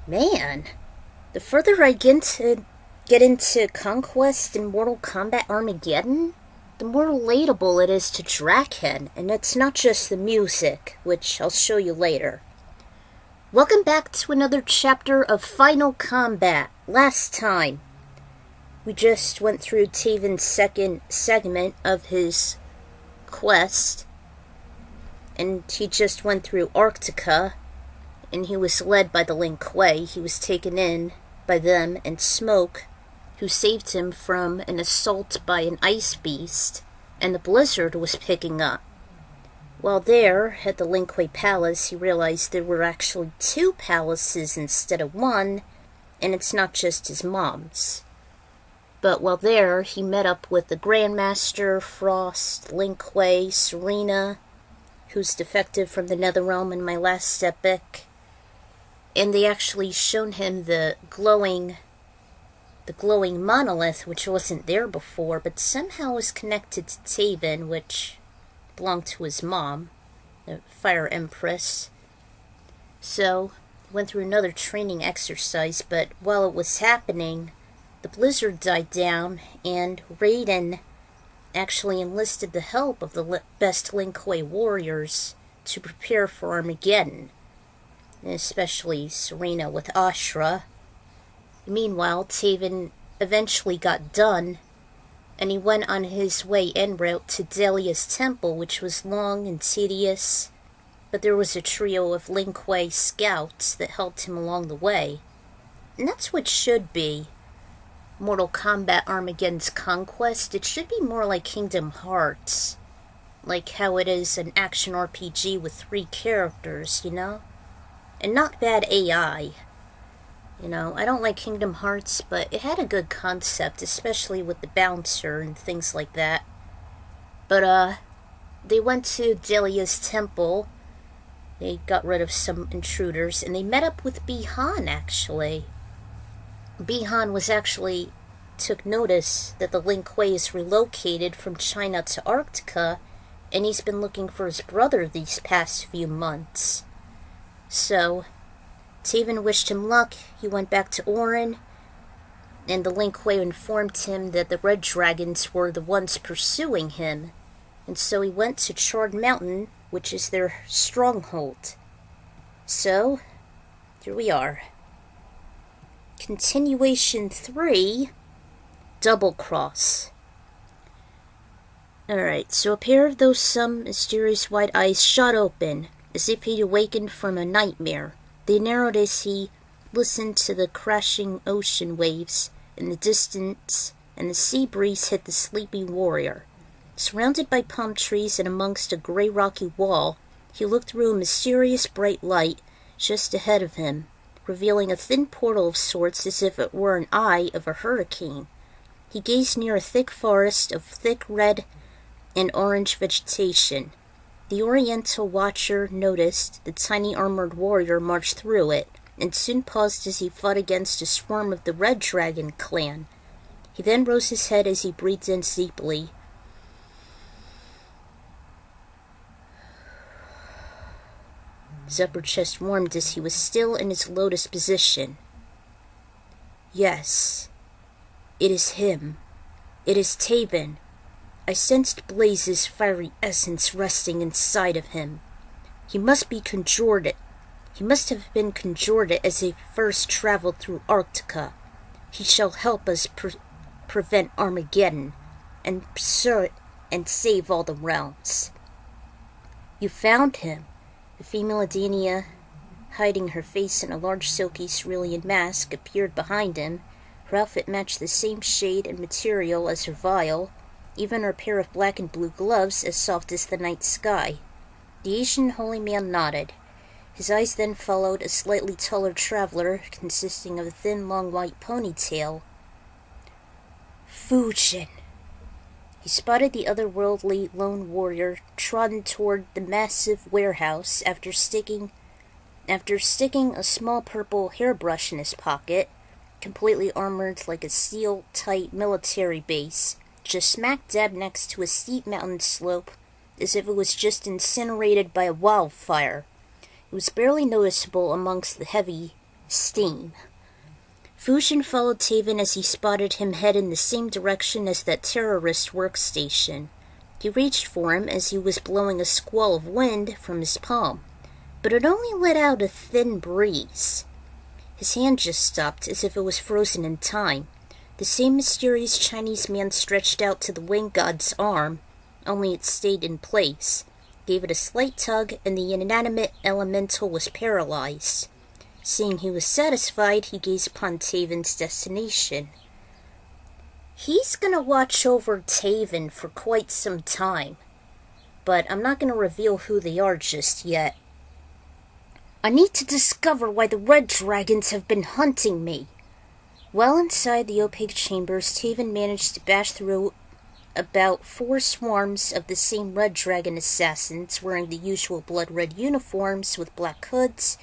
Man, the further I get into Conquest and Mortal Kombat Armageddon, the more relatable it is to Draken, and it's not just the music, which I'll show you later. Welcome back to another chapter of Final Combat. Last time, we just went through Taven's second segment of his quest, and he just went through Arctica, and he was led by the Lin Kuei. He was taken in by them and Smoke, who saved him from an assault by an ice beast, and the blizzard was picking up. While there, at the Lin Kuei Palace, he realized there were actually two palaces instead of one, and it's not just his mom's. But while there, he met up with the Grandmaster, Frost, Lin Kuei, Serena, who's defective from the Netherrealm in my last epic, and they actually shown him the glowing monolith, which wasn't there before, but somehow was connected to Taven, which belonged to his mom, the Fire Empress. So, went through another training exercise, but while it was happening, the blizzard died down, and Raiden actually enlisted the help of the best Lin Kuei warriors to prepare for Armageddon, and especially Serena with Ashra. Meanwhile, Taven eventually got done, and he went on his way en route to Delia's temple, which was long and tedious, but there was a trio of Lin Kuei scouts that helped him along the way. And that's what should be Mortal Kombat Armageddon's Conquest. It should be more like Kingdom Hearts, like how it is an action RPG with 3 characters, and not bad AI. I don't like Kingdom Hearts, but it had a good concept, especially with the bouncer and things like that. But, they went to Delia's temple. They got rid of some intruders, and they met up with Bihan, actually. Bihan took notice that the Lin Kuei is relocated from China to Arctica, and he's been looking for his brother these past few months. So, Taven wished him luck. He went back to Orin, and the Lin Kuei informed him that the Red Dragons were the ones pursuing him, and so he went to Charred Mountain, which is their stronghold. So, here we are. Continuation 3, Double Cross. Alright, so a pair of those some mysterious white eyes shot open, as if he'd awakened from a nightmare. They narrowed as he listened to the crashing ocean waves in the distance, and the sea breeze hit the sleepy warrior. Surrounded by palm trees and amongst a gray rocky wall, he looked through a mysterious bright light just ahead of him, revealing a thin portal of sorts as if it were an eye of a hurricane. He gazed near a thick forest of thick red and orange vegetation. The Oriental watcher noticed the tiny armored warrior march through it, and soon paused as he fought against a swarm of the Red Dragon clan. He then rose his head as he breathed in deeply. His upper chest warmed as he was still in his lotus position. Yes, it is him. It is Taven. I sensed Blaze's fiery essence resting inside of him. He must be conjured. He must have been conjured as he first traveled through Arctica. He shall help us prevent Armageddon and save all the realms. You found him. The female Edenian, hiding her face in a large silky cerulean mask, appeared behind him. Her outfit matched the same shade and material as her vial, even her pair of black and blue gloves as soft as the night sky. The Asian holy man nodded. His eyes then followed a slightly taller traveler, consisting of a thin, long white ponytail. Fujin. He spotted the otherworldly lone warrior trotting toward the massive warehouse after sticking a small purple hairbrush in his pocket, completely armored like a steel-tight military base, just smack dab next to a steep mountain slope, as if it was just incinerated by a wildfire. It was barely noticeable amongst the heavy steam. Fujin followed Taven as he spotted him head in the same direction as that terrorist workstation. He reached for him as he was blowing a squall of wind from his palm, but it only let out a thin breeze. His hand just stopped as if it was frozen in time. The same mysterious Chinese man stretched out to the wind god's arm, only it stayed in place, gave it a slight tug, and the inanimate elemental was paralyzed. Seeing he was satisfied, he gazed upon Taven's destination. He's gonna watch over Taven for quite some time, but I'm not gonna reveal who they are just yet. I need to discover why the red dragons have been hunting me. Well inside the opaque chambers, Taven managed to bash through about 4 swarms of the same red dragon assassins wearing the usual blood-red uniforms with black hoods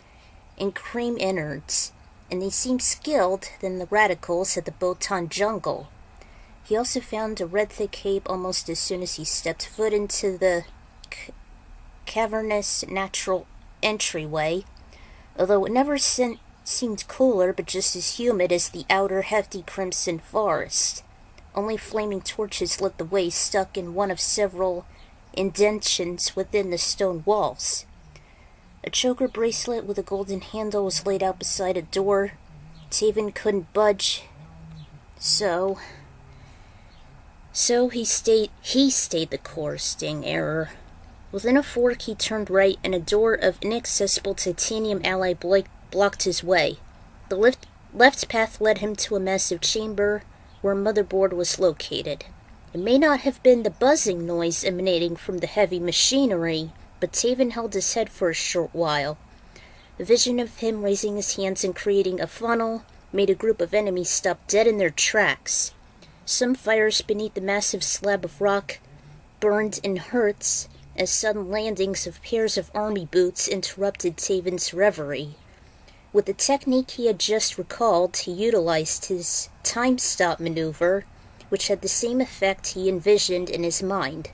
and cream innards, and they seemed skilled than the radicals at the Botan jungle. He also found a red thick cape almost as soon as he stepped foot into the cavernous natural entryway, although it never seemed cooler but just as humid as the outer hefty crimson forest. Only flaming torches lit the way, stuck in one of several indentions within the stone walls. A choker bracelet with a golden handle was laid out beside a door. Taven couldn't budge, so he stayed the course, dang error. Within a fork he turned right, and a door of inaccessible titanium alloy blocked his way. The left path led him to a massive chamber where a motherboard was located. It may not have been the buzzing noise emanating from the heavy machinery, but Taven held his head for a short while. A vision of him raising his hands and creating a funnel made a group of enemies stop dead in their tracks. Some fires beneath the massive slab of rock burned in hurts as sudden landings of pairs of army boots interrupted Taven's reverie. With the technique he had just recalled, he utilized his time-stop maneuver, which had the same effect he envisioned in his mind,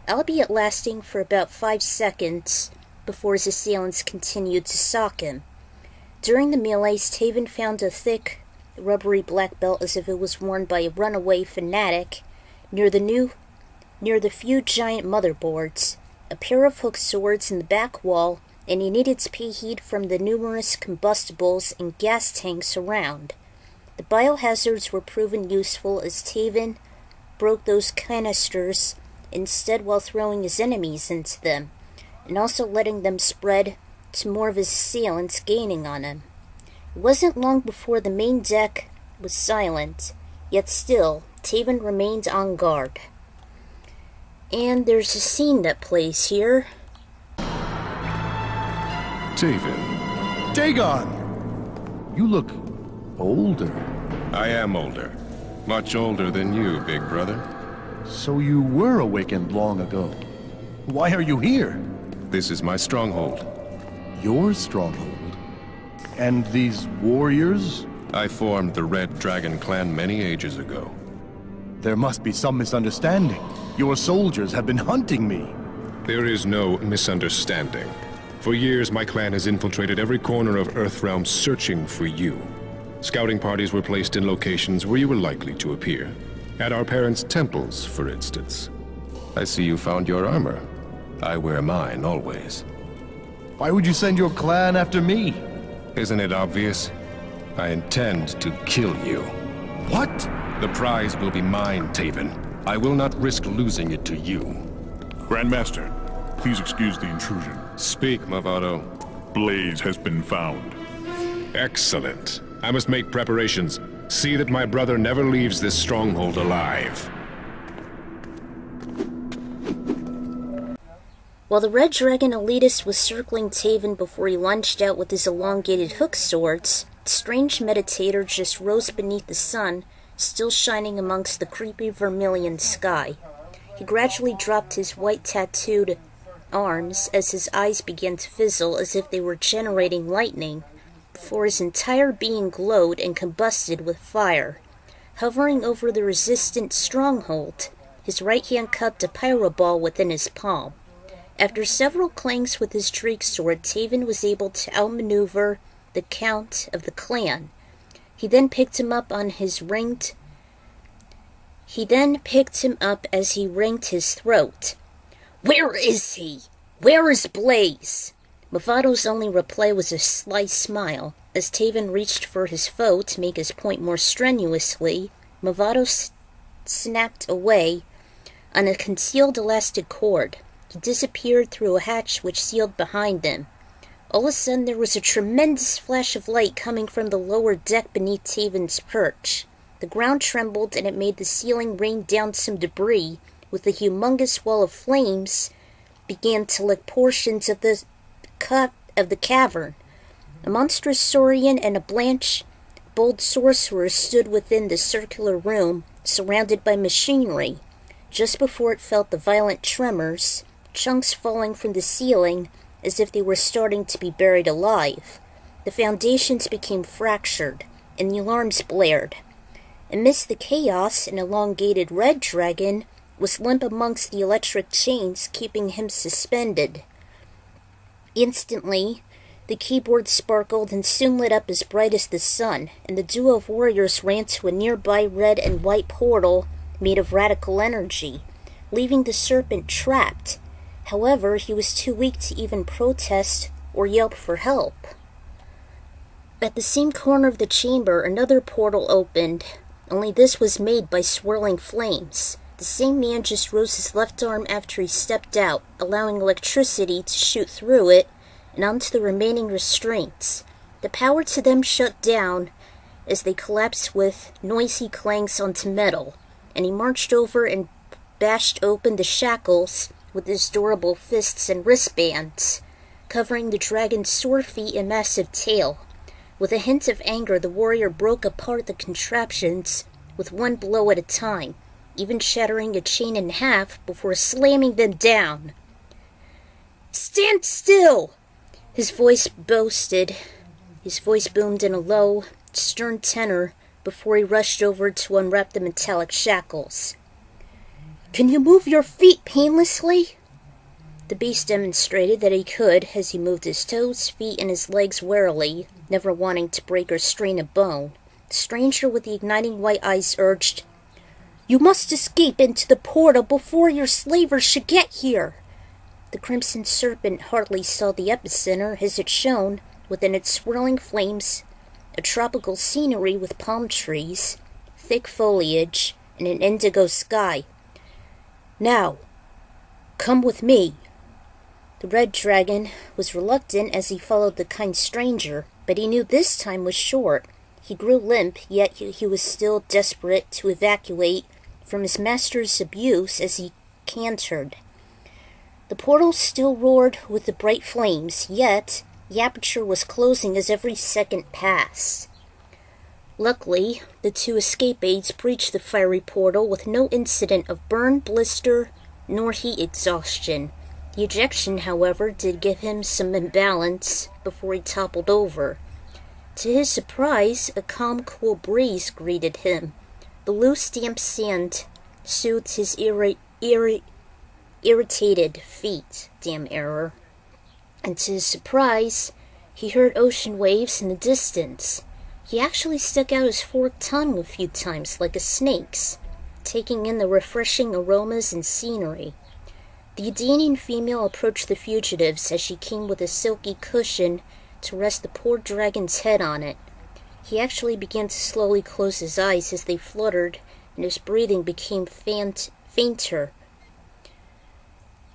albeit lasting for about 5 seconds before his assailants continued to sock him. During the melees, Taven found a thick, rubbery black belt as if it was worn by a runaway fanatic near the few giant motherboards, a pair of hooked swords in the back wall, and he needed to pay heed from the numerous combustibles and gas tanks around. The biohazards were proven useful as Taven broke those canisters instead while throwing his enemies into them, and also letting them spread to more of his assailants, gaining on him. It wasn't long before the main deck was silent, yet still, Taven remained on guard. And there's a scene that plays here. Taven. Dagon! You look older. I am older. Much older than you, big brother. So you were awakened long ago. Why are you here? This is my stronghold. Your stronghold? And these warriors? I formed the Red Dragon clan many ages ago. There must be some misunderstanding. Your soldiers have been hunting me. There is no misunderstanding. For years, my clan has infiltrated every corner of Earthrealm searching for you. Scouting parties were placed in locations where you were likely to appear. At our parents' temples, for instance. I see you found your armor. I wear mine always. Why would you send your clan after me? Isn't it obvious? I intend to kill you. What? The prize will be mine, Taven. I will not risk losing it to you. Grandmaster, please excuse the intrusion. Speak, Mavado. Blaze has been found. Excellent. I must make preparations. See that my brother never leaves this stronghold alive. While the Red Dragon elitist was circling Taven before he lunged out with his elongated hook swords, the strange meditator just rose beneath the sun, still shining amongst the creepy vermilion sky. He gradually dropped his white tattooed arms as his eyes began to fizzle as if they were generating lightning, before his entire being glowed and combusted with fire. Hovering over the resistant stronghold, his right hand cupped a pyroball within his palm. After several clangs with his Drake sword, Taven was able to outmaneuver the count of the clan. He then picked him up as he wringed his throat. "Where is he? Where is Blaze?" Movado's only reply was a sly smile. As Taven reached for his foe to make his point more strenuously, Movado snapped away on a concealed elastic cord. He disappeared through a hatch which sealed behind them. All of a sudden there was a tremendous flash of light coming from the lower deck beneath Taven's perch. The ground trembled and it made the ceiling rain down some debris, with a humongous wall of flames began to lick portions of the cavern. A monstrous saurian and a bold sorcerer stood within the circular room, surrounded by machinery. Just before it felt the violent tremors, chunks falling from the ceiling as if they were starting to be buried alive. The foundations became fractured, and the alarms blared. Amidst the chaos, an elongated red dragon was limp amongst the electric chains, keeping him suspended. Instantly, the keyboard sparkled and soon lit up as bright as the sun, and the duo of warriors ran to a nearby red and white portal made of radical energy, leaving the serpent trapped. However, he was too weak to even protest or yelp for help. At the same corner of the chamber, another portal opened, only this was made by swirling flames. The same man just rose his left arm after he stepped out, allowing electricity to shoot through it and onto the remaining restraints. The power to them shut down as they collapsed with noisy clangs onto metal, and he marched over and bashed open the shackles with his durable fists and wristbands, covering the dragon's sore feet and massive tail. With a hint of anger, the warrior broke apart the contraptions with one blow at a time, even shattering a chain in half before slamming them down. "Stand still!" His voice boomed in a low, stern tenor before he rushed over to unwrap the metallic shackles. "Can you move your feet painlessly?" The beast demonstrated that he could as he moved his toes, feet, and his legs warily, never wanting to break or strain a bone. The stranger with the igniting white eyes urged, "You must escape into the portal before your slavers should get here." The crimson serpent hardly saw the epicenter as it shone, within its swirling flames, a tropical scenery with palm trees, thick foliage, and an indigo sky. "Now, come with me." The red dragon was reluctant as he followed the kind stranger, but he knew this time was short. He grew limp, yet he was still desperate to evacuate from his master's abuse as he cantered. The portal still roared with the bright flames, yet the aperture was closing as every second passed. Luckily, the two escape aids breached the fiery portal with no incident of burn, blister, nor heat exhaustion. The ejection, however, did give him some imbalance before he toppled over. To his surprise, a calm, cool breeze greeted him. The loose, damp sand soothed his irritated feet. Damn error. And to his surprise, he heard ocean waves in the distance. He actually stuck out his forked tongue a few times like a snake's, taking in the refreshing aromas and scenery. The Edenian female approached the fugitives as she came with a silky cushion to rest the poor dragon's head on it. He actually began to slowly close his eyes as they fluttered, and his breathing became fainter.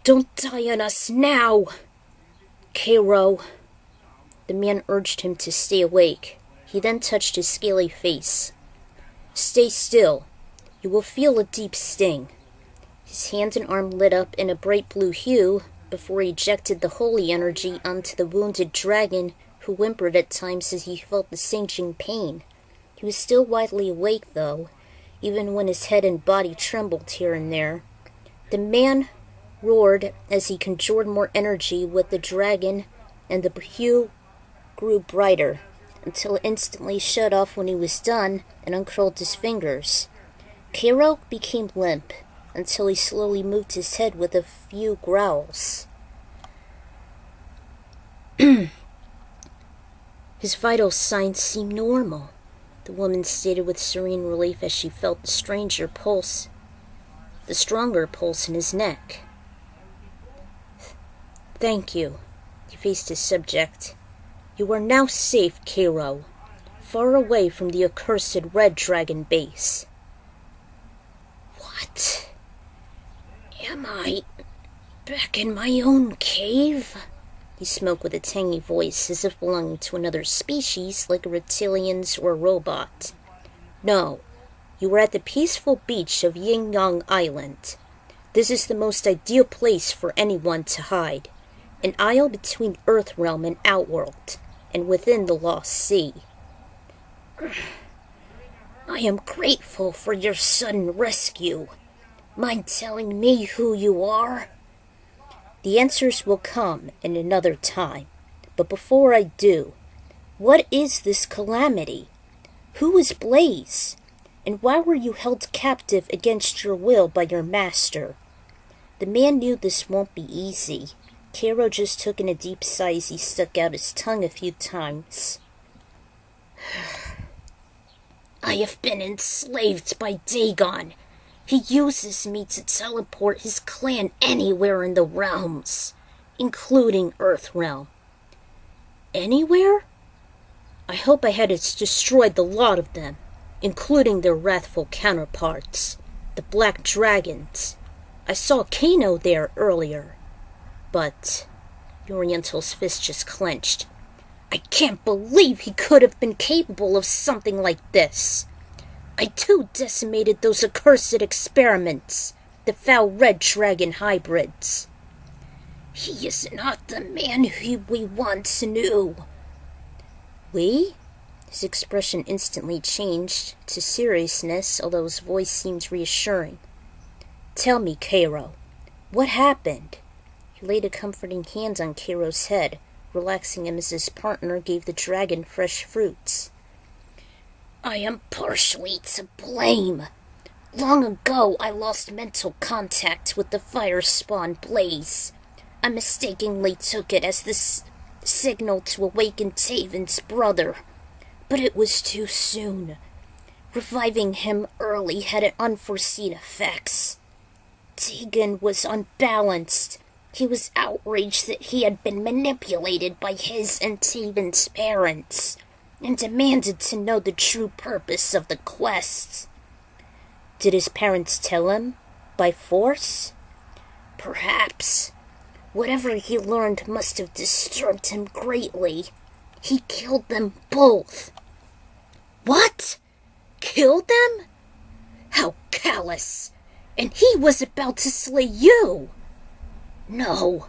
"Don't die on us now, Cairo." The man urged him to stay awake. He then touched his scaly face. "Stay still. You will feel a deep sting." His hand and arm lit up in a bright blue hue before he ejected the holy energy onto the wounded dragon, who whimpered at times as he felt the singeing pain. He was still widely awake, though, even when his head and body trembled here and there. The man roared as he conjured more energy with the dragon, and the hue grew brighter, until it instantly shut off when he was done and uncurled his fingers. Cairo became limp, until he slowly moved his head with a few growls. His vital signs seem normal, the woman stated with serene relief as she felt the stronger pulse in his neck. Thank you, he faced his subject. You are now safe, Cairo, far away from the accursed Red Dragon base. What? Am I back in my own cave? He spoke with a tangy voice, as if belonging to another species, like a reptilian's or a robot. No, you were at the peaceful beach of Yin Yang Island. This is the most ideal place for anyone to hide. An isle between Earthrealm and Outworld, and within the Lost Sea. I am grateful for your sudden rescue. Mind telling me who you are? The answers will come in another time, but before I do, what is this calamity? Who is Blaze? And why were you held captive against your will by your master? The man knew this won't be easy. Cairo just took in a deep sigh as he stuck out his tongue a few times. I have been enslaved by Dagon. He uses me to teleport his clan anywhere in the realms, including Earthrealm. Anywhere? I hope I had destroyed the lot of them, including their wrathful counterparts, the Black Dragons. I saw Kano there earlier, but the Oriental's fist just clenched. I can't believe he could have been capable of something like this. I too decimated those accursed experiments, the foul Red Dragon hybrids. He is not the man who we once knew. We? His expression instantly changed to seriousness, although his voice seemed reassuring. Tell me, Cairo, what happened? He laid a comforting hand on Cairo's head, relaxing him as his partner gave the dragon fresh fruits. I am partially to blame. Long ago, I lost mental contact with the fire spawn Blaze. I mistakenly took it as the signal to awaken Taven's brother, but it was too soon. Reviving him early had unforeseen effects. Tegan was unbalanced. He was outraged that he had been manipulated by his and Taven's parents, and demanded to know the true purpose of the quest. Did his parents tell him? By force? Perhaps. Whatever he learned must have disturbed him greatly. He killed them both. What? Killed them? How callous! And he was about to slay you! No,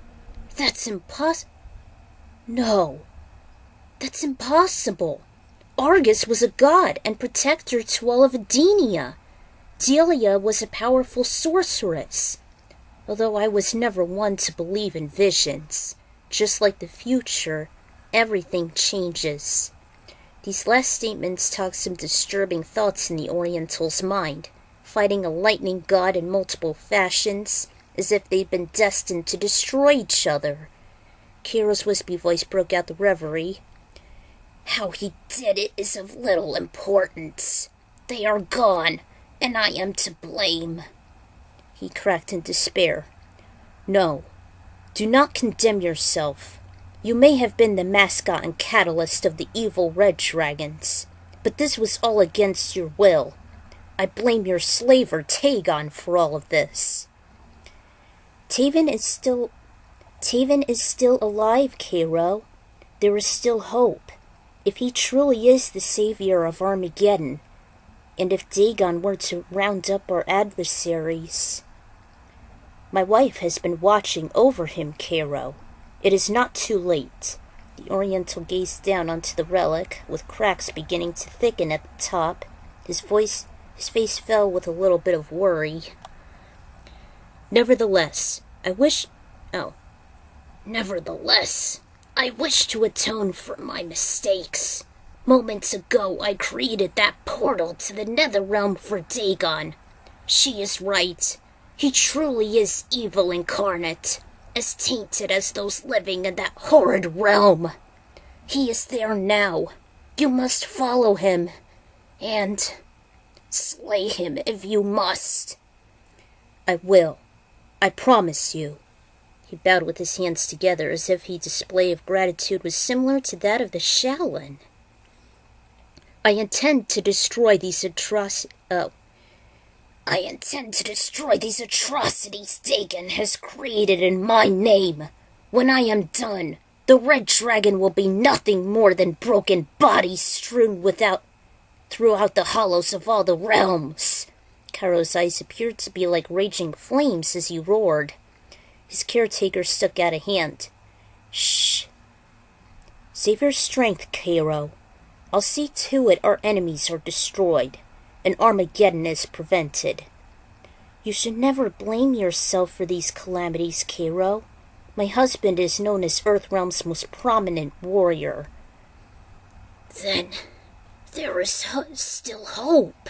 that's impossible. Argus was a god and protector to all of Edenia. Delia was a powerful sorceress. Although I was never one to believe in visions, just like the future, everything changes. These last statements talk some disturbing thoughts in the Oriental's mind, fighting a lightning god in multiple fashions, as if they'd been destined to destroy each other. Cairo's wispy voice broke out the reverie. How he did it is of little importance. They are gone, and I am to blame. He cracked in despair. No, do not condemn yourself. You may have been the mascot and catalyst of the evil Red Dragons, but this was all against your will. I blame your slaver Tagon for all of this. Taven is still alive, Cairo. There is still hope. If he truly is the savior of Armageddon, and if Dagon were to round up our adversaries. My wife has been watching over him, Cairo. It is not too late. The Oriental gazed down onto the relic, with cracks beginning to thicken at the top. His face fell with a little bit of worry. Nevertheless, I wish to atone for my mistakes. Moments ago, I created that portal to the Netherrealm for Dagon. She is right. He truly is evil incarnate, as tainted as those living in that horrid realm. He is there now. You must follow him, and slay him if you must. I will. I promise you. He bowed with his hands together as if his display of gratitude was similar to that of the Shaolin. I intend to destroy these atrocities Dagon has created in my name. When I am done, the Red Dragon will be nothing more than broken bodies strewn throughout the hollows of all the realms. Cairo's eyes appeared to be like raging flames as he roared. His caretaker stuck out a hand. Shh. Save your strength, Cairo. I'll see to it our enemies are destroyed, and Armageddon is prevented. You should never blame yourself for these calamities, Cairo. My husband is known as Earthrealm's most prominent warrior. Then there is still hope.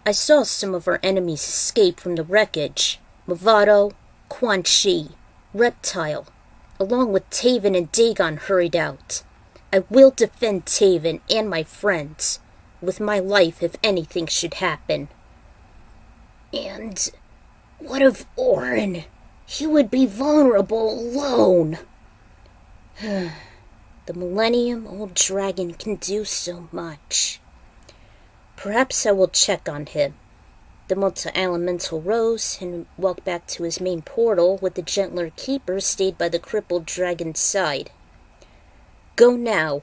I saw some of our enemies escape from the wreckage. Movado, Quan Chi, Reptile, along with Taven and Dagon hurried out. I will defend Taven and my friends, with my life if anything should happen. And what of Orin? He would be vulnerable alone. The millennium-old dragon can do so much. Perhaps I will check on him. The multi-elemental rose and walked back to his main portal, with the gentler keeper stayed by the crippled dragon's side. Go now,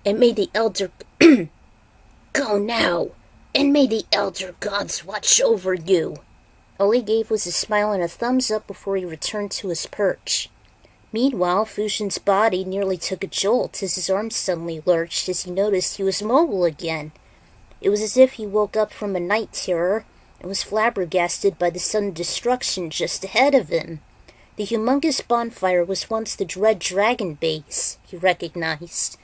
and may the elder gods watch over you. All he gave was a smile and a thumbs up before he returned to his perch. Meanwhile, Fusion's body nearly took a jolt as his arms suddenly lurched as he noticed he was mobile again. It was as if he woke up from a night terror and was flabbergasted by the sudden destruction just ahead of him. The humongous bonfire was once the Dread Dragon base, he recognized.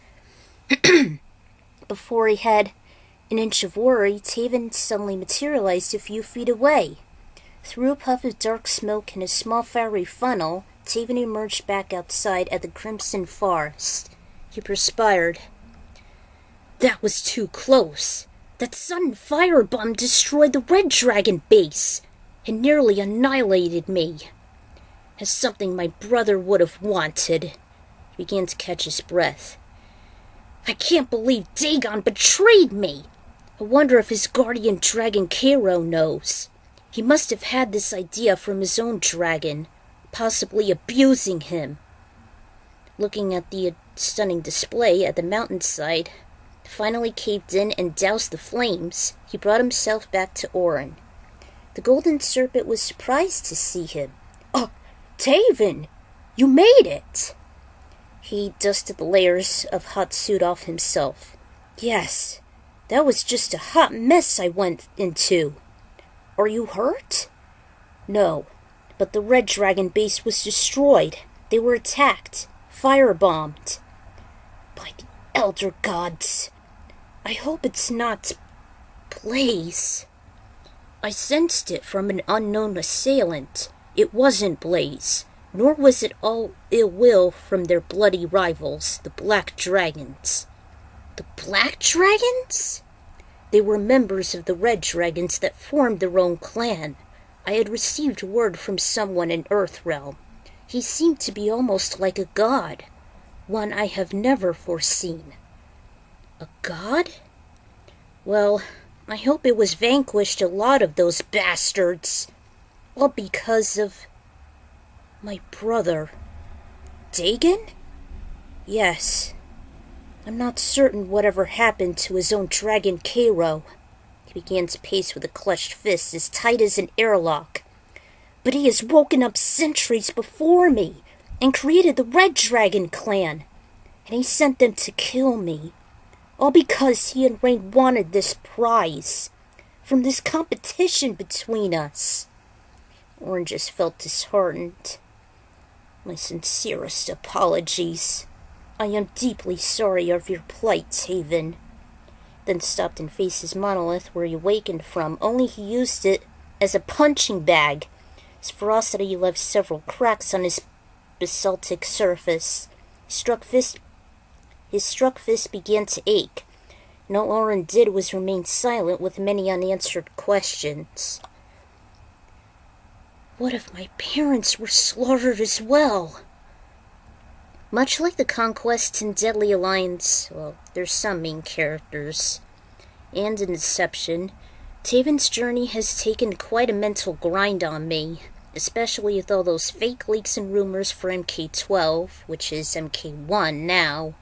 Before he had an inch of worry, Taven suddenly materialized a few feet away. Through a puff of dark smoke and a small fiery funnel, Taven emerged back outside at the Crimson Forest. He perspired. That was too close. That sudden firebomb destroyed the Red Dragon base and nearly annihilated me. As something my brother would have wanted. He began to catch his breath. I can't believe Dagon betrayed me. I wonder if his guardian dragon Cairo knows. He must have had this idea from his own dragon, possibly abusing him. Looking at the stunning display at the mountainside, finally caved in and doused the flames, he brought himself back to Orin. The golden serpent was surprised to see him. Oh, Taven! You made it! He dusted the layers of hot suit off himself. Yes, that was just a hot mess I went into. Are you hurt? No, but the Red Dragon base was destroyed. They were attacked, firebombed. By the Elder Gods. I hope it's not Blaze. I sensed it from an unknown assailant. It wasn't Blaze, nor was it all ill will from their bloody rivals, the Black Dragons. The Black Dragons? They were members of the Red Dragons that formed their own clan. I had received word from someone in Earthrealm. He seemed to be almost like a god, one I have never foreseen. A god? Well, I hope it was vanquished a lot of those bastards. All because of my brother. Dagon? Yes. I'm not certain whatever happened to his own dragon Cairo. He began to pace with a clutched fist as tight as an airlock. But he has woken up centuries before me and created the Red Dragon clan. And he sent them to kill me. All because he and Rain wanted this prize. From this competition between us. Orin just felt disheartened. My sincerest apologies. I am deeply sorry of your plight, Taven. Then stopped and faced his monolith where he awakened from, only he used it as a punching bag. His ferocity left several cracks on his basaltic surface. He struck fist His struck fist began to ache, and all Oren did was remain silent with many unanswered questions. What if my parents were slaughtered as well? Much like the Conquest and Deadly Alliance, well, there's some main characters, and in Deception, Taven's journey has taken quite a mental grind on me, especially with all those fake leaks and rumors for MK12, which is MK1 now.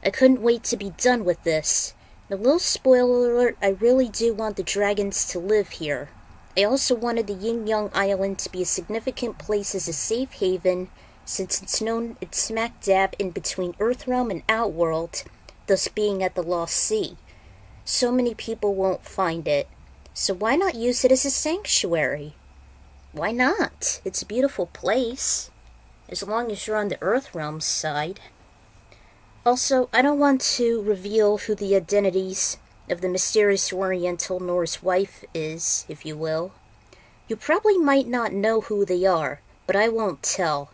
I couldn't wait to be done with this. And a little spoiler alert, I really do want the dragons to live here. I also wanted the Yin Yang Island to be a significant place as a safe haven, since it's known it's smack dab in between Earthrealm and Outworld, thus being at the Lost Sea. So many people won't find it, so why not use it as a sanctuary? Why not? It's a beautiful place, as long as you're on the Earthrealm side. Also, I don't want to reveal who the identities of the mysterious Oriental nor his wife is, if you will. You probably might not know who they are, but I won't tell.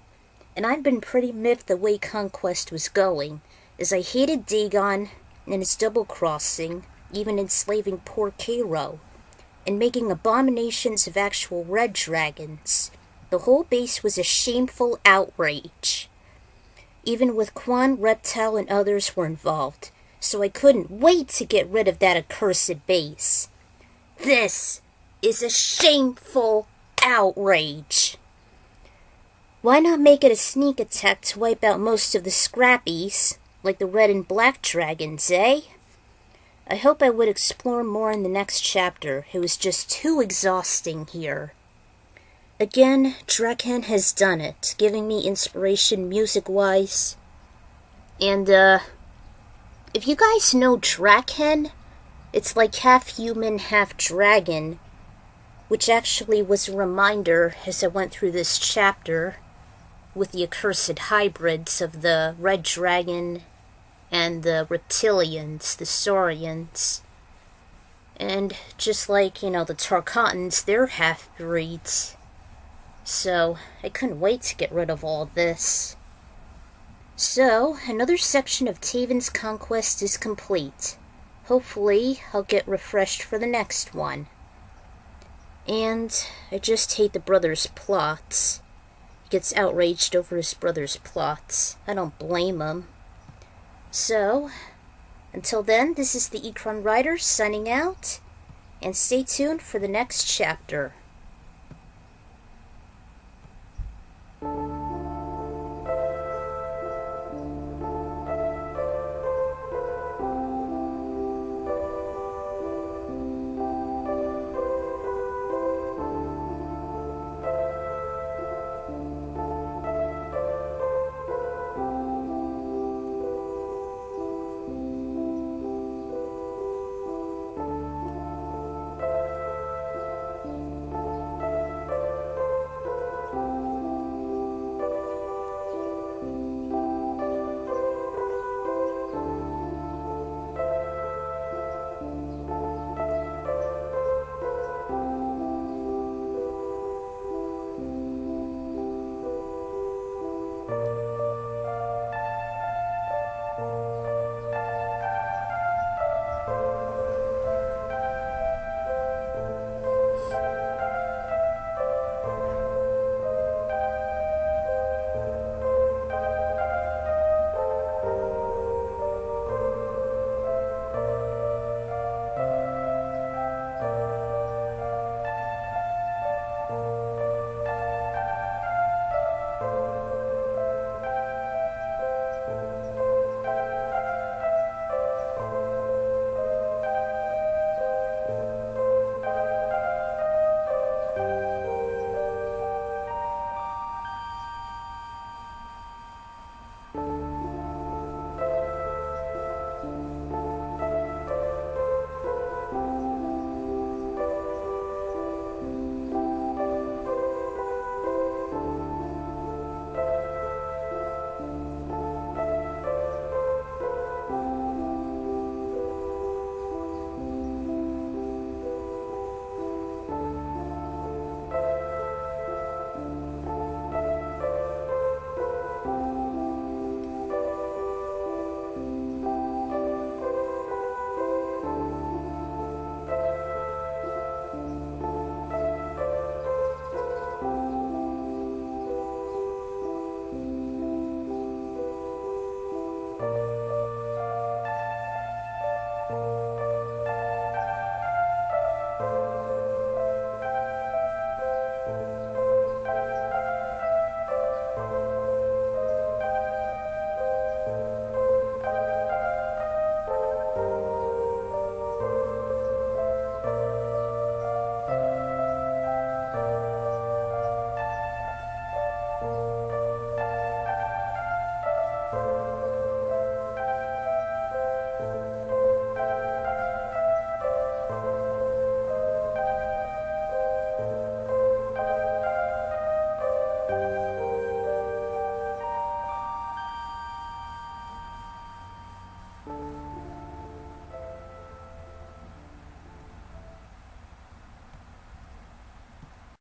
And I've been pretty miffed the way Conquest was going, as I hated Dagon and his double-crossing, even enslaving poor Cairo, and making abominations of actual red dragons. The whole base was a shameful outrage. Even with Quan, Reptile, and others were involved, so I couldn't wait to get rid of that accursed base. This is a shameful outrage. Why not make it a sneak attack to wipe out most of the scrappies, like the red and black dragons, eh? I hope I would explore more in the next chapter. It was just too exhausting here. Again, Drekhan has done it, giving me inspiration music-wise. And, if you guys know Drekhan, it's like half human, half dragon, which actually was a reminder as I went through this chapter with the accursed hybrids of the red dragon and the reptilians, the saurians. And just like, the Tarkatans, they're half-breeds. So, I couldn't wait to get rid of all this. So, another section of Taven's Conquest is complete. Hopefully, I'll get refreshed for the next one. And I just hate the brother's plots. He gets outraged over his brother's plots. I don't blame him. So, until then, this is the Ikron Rider signing out, and stay tuned for the next chapter.